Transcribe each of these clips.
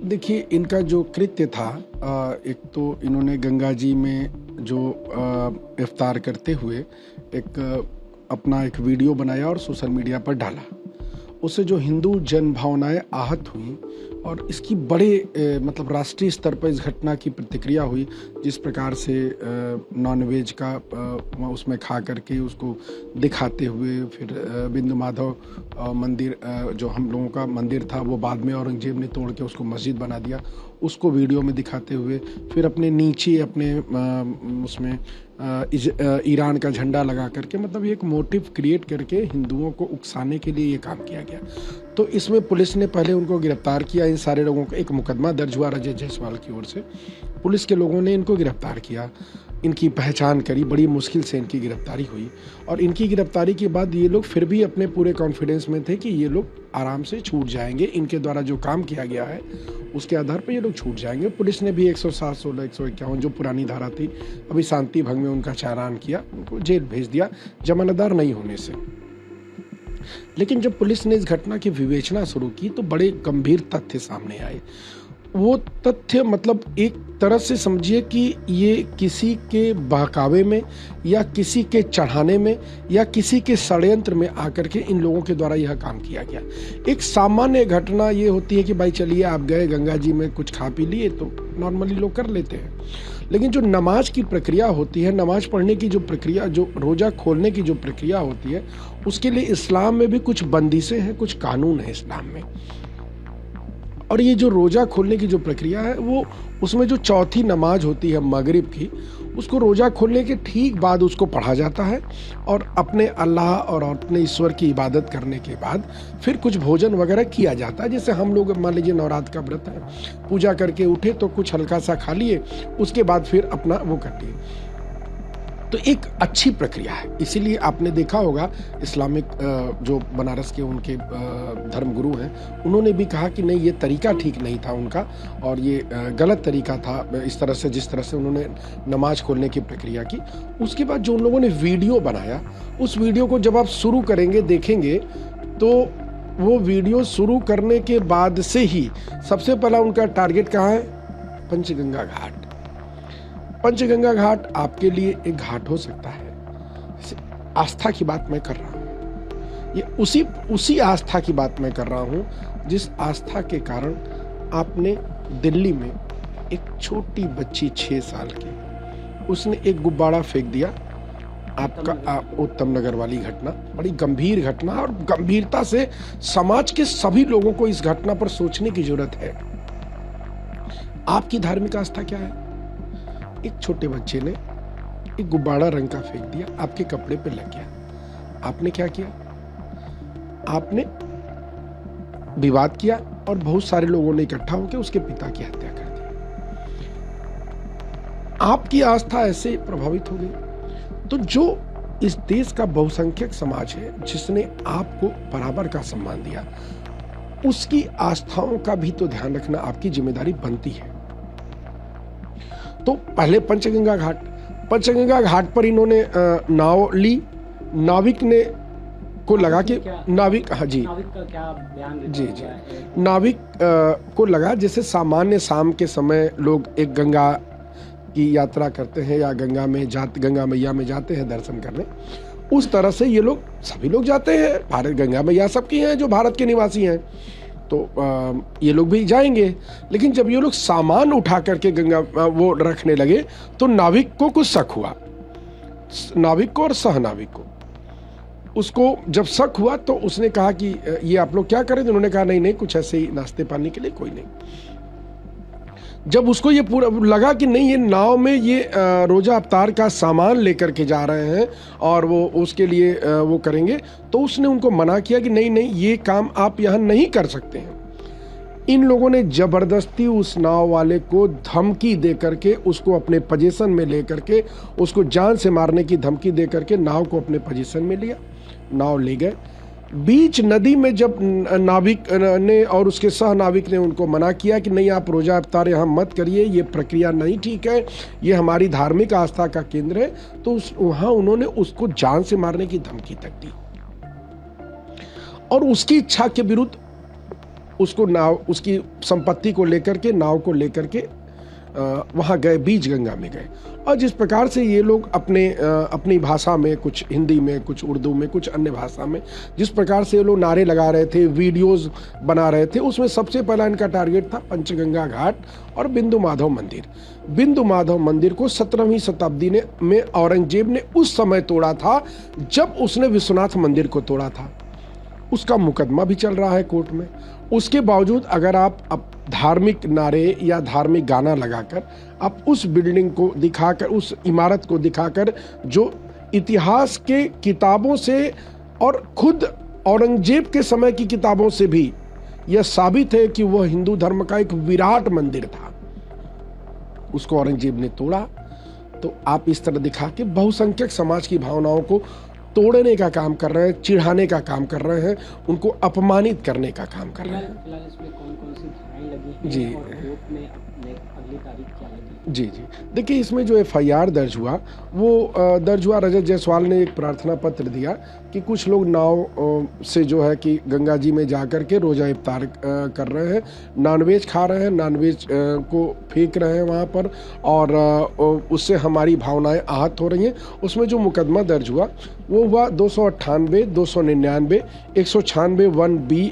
देखिए, इनका जो कृत्य था, एक तो इन्होंने गंगा जी में जो इफ्तार करते हुए एक अपना एक वीडियो बनाया और सोशल मीडिया पर डाला। उससे जो हिंदू जन भावनाएं आहत हुई और इसकी बड़े मतलब राष्ट्रीय स्तर पर इस घटना की प्रतिक्रिया हुई। जिस प्रकार से नॉनवेज का उसमें खा करके उसको दिखाते हुए, फिर बिंदु माधव मंदिर, जो हम लोगों का मंदिर था, वो बाद में औरंगजेब ने तोड़ के उसको मस्जिद बना दिया, उसको वीडियो में दिखाते हुए, फिर अपने नीचे अपने उसमें ईरान का झंडा लगा करके, मतलब एक मोटिव क्रिएट करके हिंदुओं को उकसाने के लिए ये काम किया गया। तो इसमें पुलिस ने पहले उनको गिरफ्तार किया। इन सारे लोगों का एक मुकदमा दर्ज हुआ राजेश जायसवाल की ओर से। पुलिस के लोगों ने इनको गिरफ्तार किया, इनकी पहचान करी, बड़ी मुश्किल से इनकी गिरफ्तारी हुई। और इनकी गिरफ्तारी के बाद ये लोग फिर भी अपने पूरे कॉन्फिडेंस में थे कि ये लोग आराम से छूट जाएंगे, इनके द्वारा जो काम किया गया है उसके आधार पर ये लोग छूट जाएंगे। पुलिस ने भी 107, 16, 151 जो पुरानी धारा थी, अभी शांति भंग में उनका चालान किया, उनको जेल भेज दिया जमानतदार नहीं होने से। लेकिन जब पुलिस ने इस घटना की विवेचना शुरू की तो बड़े गंभीर तथ्य सामने आए। वो तथ्य मतलब एक तरह से समझिए कि ये किसी के बहकावे में या किसी के चढ़ाने में या किसी के षड्यंत्र में आकर के इन लोगों के द्वारा यह काम किया गया। एक सामान्य घटना ये होती है कि भाई चलिए आप गए गंगा जी में, कुछ खा पी लिए, तो नॉर्मली लोग कर लेते हैं। लेकिन जो नमाज की प्रक्रिया होती है, नमाज पढ़ने की जो प्रक्रिया, जो रोज़ा खोलने की जो प्रक्रिया होती है, उसके लिए इस्लाम में भी कुछ बंदिशें हैं, कुछ कानून है इस्लाम में। और ये जो रोज़ा खोलने की जो प्रक्रिया है, वो उसमें जो चौथी नमाज होती है मगरिब की, उसको रोज़ा खोलने के ठीक बाद उसको पढ़ा जाता है और अपने अल्लाह और अपने ईश्वर की इबादत करने के बाद फिर कुछ भोजन वगैरह किया जाता है। जैसे हम लोग मान लीजिए नवरात्र का व्रत है, पूजा करके उठे तो कुछ हल्का सा खा लिए, उसके बाद फिर अपना वो कर लिए। तो एक अच्छी प्रक्रिया है। इसीलिए आपने देखा होगा इस्लामिक जो बनारस के उनके धर्मगुरु हैं, उन्होंने भी कहा कि नहीं, ये तरीका ठीक नहीं था उनका और ये गलत तरीका था, इस तरह से जिस तरह से उन्होंने नमाज खोलने की प्रक्रिया की। उसके बाद जो उन लोगों ने वीडियो बनाया, उस वीडियो को जब आप शुरू करेंगे, देखेंगे, तो वो वीडियो शुरू करने के बाद से ही सबसे पहला उनका टारगेट कहाँ है? पंचगंगा घाट। पंचगंगा घाट आपके लिए एक घाट हो सकता है, आस्था की बात मैं कर रहा हूँ। ये उसी आस्था की बात मैं कर रहा हूँ जिस आस्था के कारण आपने दिल्ली में एक छोटी बच्ची 6 साल की, उसने एक गुब्बारा फेंक दिया। आपका उत्तम नगर वाली घटना बड़ी गंभीर घटना, और गंभीरता से समाज के सभी लोगों को इस घटना पर सोचने की जरूरत है। आपकी धार्मिक आस्था क्या है? एक छोटे बच्चे ने एक गुब्बारा रंग का फेंक दिया, आपके कपड़े पे लग गया। आपने क्या किया? आपने विवाद किया और बहुत सारे लोगों ने इकट्ठा होकर उसके पिता की हत्या कर दी। आपकी आस्था ऐसे प्रभावित हो गई। तो जो इस देश का बहुसंख्यक समाज है, जिसने आपको बराबर का सम्मान दिया, उसकी आस्थाओं का भी तो ध्यान रखना आपकी जिम्मेदारी बनती है। तो पहले पंचगंगा घाट पर इन्होंने नाव ली। नाविक ने को लगा कि नाविक, हाँ जी, नाविक का क्या बयान जी, नाविक को लगा जैसे सामान्य शाम के समय लोग एक गंगा की यात्रा करते हैं या गंगा मैया में जाते हैं दर्शन करने, उस तरह से ये लोग, सभी लोग जाते हैं। भारत गंगा मैया सबकी हैं जो भारत के निवासी हैं, तो ये लोग भी जाएंगे। लेकिन जब ये लोग सामान उठा करके गंगा वो रखने लगे तो नाविक को कुछ शक हुआ, नाविक को और सहनाविक को। उसको जब शक हुआ तो उसने कहा कि ये आप लोग क्या करें? तो उन्होंने कहा नहीं, कुछ ऐसे ही नाश्ते पानी के लिए, कोई नहीं। जब उसको ये पूरा लगा कि नहीं, ये नाव में ये रोजा अवतार का सामान लेकर के जा रहे हैं और वो उसके लिए वो करेंगे, तो उसने उनको मना किया कि नहीं, ये काम आप यहाँ नहीं कर सकते हैं। इन लोगों ने जबरदस्ती उस नाव वाले को धमकी दे करके, उसको अपने पोजीशन में ले करके, उसको जान से मारने की धमकी दे करके नाव को अपने पोजीशन में लिया। नाव ले गए बीच नदी में। जब नाविक ने और उसके सह नाविक ने उनको मना किया कि नहीं, आप रोजा अवतार यहाँ मत करिए, ये प्रक्रिया नहीं ठीक है, ये हमारी धार्मिक आस्था का केंद्र है, तो वहाँ उन्होंने उसको जान से मारने की धमकी तक दी। और उसकी इच्छा के विरुद्ध उसको नाव, उसकी संपत्ति को लेकर के, नाव को लेकर के वहाँ गए, बीच गंगा में गए। और जिस प्रकार से ये लोग अपनी भाषा में, कुछ हिंदी में, कुछ उर्दू में, कुछ अन्य भाषा में, जिस प्रकार से ये लोग नारे लगा रहे थे, वीडियोस बना रहे थे, उसमें सबसे पहला इनका टारगेट था पंचगंगा घाट और बिंदु माधव मंदिर। बिंदु माधव मंदिर को 17वीं शताब्दी में औरंगजेब ने उस समय तोड़ा था जब उसने विश्वनाथ मंदिर को तोड़ा था। उसका मुकदमा भी चल रहा है कोर्ट में। उसके बावजूद अगर आप धार्मिक नारे या धार्मिक गाना लगाकर आप उस बिल्डिंग को दिखाकर, उस इमारत को दिखाकर, जो इतिहास के किताबों से और खुद औरंगजेब के समय की किताबों से भी यह साबित है कि वह हिंदू धर्म का एक विराट मंदिर था, उसको औरंगजेब ने तोड़ा। तो आप इस तरह दिखा के बहुसंख्यक समाज की भावनाओं को तोड़ने का काम कर रहे हैं, चिढ़ाने का काम कर रहे हैं, उनको अपमानित करने का काम कर रहे हैं। फिलहाल इसमें कौन-कौन सी धाराएं लगी हैं जी। और कोर्ट में अगली तारीख क्या लगी? जी। देखिए, इसमें जो FIR दर्ज हुआ वो दर्ज हुआ, रजत जायसवाल ने एक प्रार्थना पत्र दिया कि कुछ लोग नाव से जो है कि गंगा जी में जाकर के रोज़ा इफ्तार कर रहे हैं, नॉनवेज खा रहे हैं, नॉनवेज को फेंक रहे हैं वहाँ पर, और उससे हमारी भावनाएं आहत हो रही हैं। उसमें जो मुकदमा दर्ज हुआ वो हुआ 298, 299, 196 1B,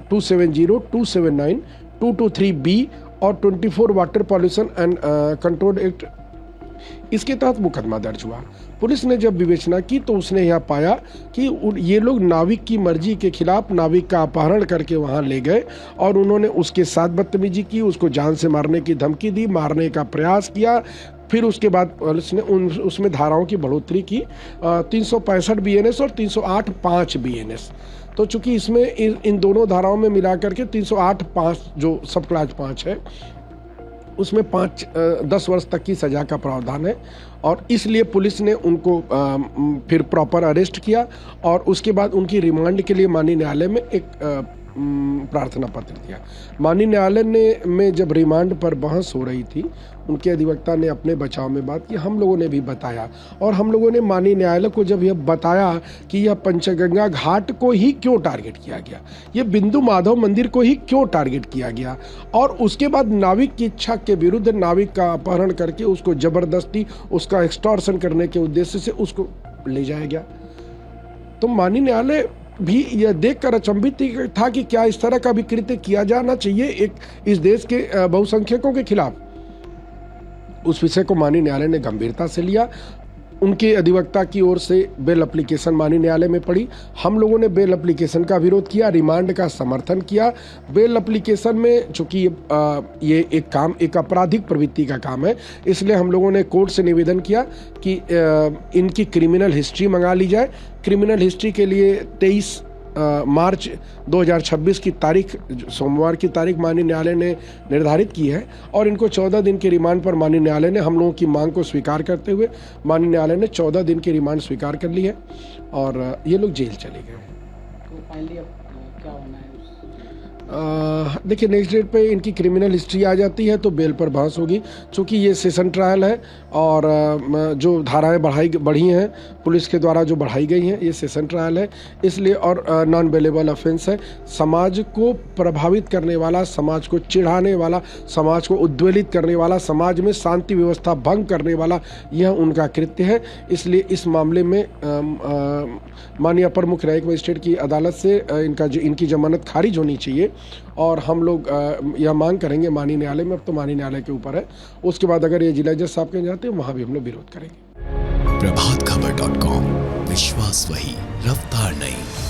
270, 279, 223B और 24 water pollution and control act, इसके तहत मुकदमा दर्ज हुआ। पुलिस ने जब विवेचना की तो उसने यह पाया कि ये लोग नाविक की मर्जी के खिलाफ नाविक का अपहरण करके वहां ले गए और उन्होंने उसके साथ बदतमीजी की, उसको जान से मारने की धमकी दी, मारने का प्रयास किया। फिर उसके बाद पुलिस ने उसमें धाराओं की बढ़ोतरी की, 365 BNS और 308(5) BNS। तो चूंकि इसमें इन दोनों धाराओं में मिलाकर के 308(5) जो सब क्लास 5 है, उसमें 10 वर्ष तक की सज़ा का प्रावधान है। और इसलिए पुलिस ने उनको फिर प्रॉपर अरेस्ट किया और उसके बाद उनकी रिमांड के लिए माननीय न्यायालय में एक प्रार्थना पत्र दिया। माननीय न्यायालय में जब रिमांड पर बहस हो रही थी, उनके अधिवक्ता ने अपने बचाव में बात की, हम लोगों ने भी बताया और हम लोगों ने माननीय न्यायालय को जब यह बताया कि यह पंचगंगा घाट को ही क्यों टारगेट किया गया, यह बिंदु माधव मंदिर को ही क्यों टारगेट किया गया, और उसके बाद नाविक की इच्छा के विरुद्ध नाविक का अपहरण करके उसको जबरदस्ती उसका एक्सटॉर्शन करने के उद्देश्य से उसको ले जाया गया। तो माननीय न्यायालय भी यह देखकर अचंभित था कि क्या इस तरह का भी कृत्य किया जाना चाहिए एक इस देश के बहुसंख्यकों के खिलाफ। उस विषय को माननीय न्यायालय ने गंभीरता से लिया। उनके अधिवक्ता की ओर से बेल एप्लीकेशन माननीय न्यायालय में पड़ी। हम लोगों ने बेल एप्लीकेशन का विरोध किया, रिमांड का समर्थन किया। बेल एप्लीकेशन में चूंकि ये एक आपराधिक प्रवृत्ति का काम है, इसलिए हम लोगों ने कोर्ट से निवेदन किया कि इनकी क्रिमिनल हिस्ट्री मंगा ली जाए। क्रिमिनल हिस्ट्री के लिए 23 मार्च 2026 की तारीख, सोमवार की तारीख माननीय न्यायालय ने निर्धारित की है और इनको 14 दिन के रिमांड पर माननीय न्यायालय ने हम लोगों की मांग को स्वीकार करते हुए माननीय न्यायालय ने 14 दिन की रिमांड स्वीकार कर ली है और ये लोग जेल चले गए हैं। तो फाइनली अब क्या होना है? देखिए, नेक्स्ट डेट पे इनकी क्रिमिनल हिस्ट्री आ जाती है तो बेल पर बहस होगी। चूँकि ये सेशन ट्रायल है और जो धाराएं बढ़ी हैं पुलिस के द्वारा, जो बढ़ाई गई हैं, ये सेशन ट्रायल है इसलिए, और नॉन बेलेबल ऑफेंस है। समाज को प्रभावित करने वाला, समाज को चिढ़ाने वाला, समाज को उद्वेलित करने वाला, समाज में शांति व्यवस्था भंग करने वाला यह उनका कृत्य है। इसलिए इस मामले में माननीय अपर मुख्य न्यायिक मजिस्ट्रेट की अदालत से इनकी जमानत खारिज होनी चाहिए और हम लोग यह मांग करेंगे माननीय न्यायालय में। अब तो माननीय न्यायालय के ऊपर है, उसके बाद अगर ये जिला जज साहब के जाते हैं वहाँ भी हम लोग विरोध करेंगे। प्रभातखबर.com, विश्वास वही, रफ्तार नहीं।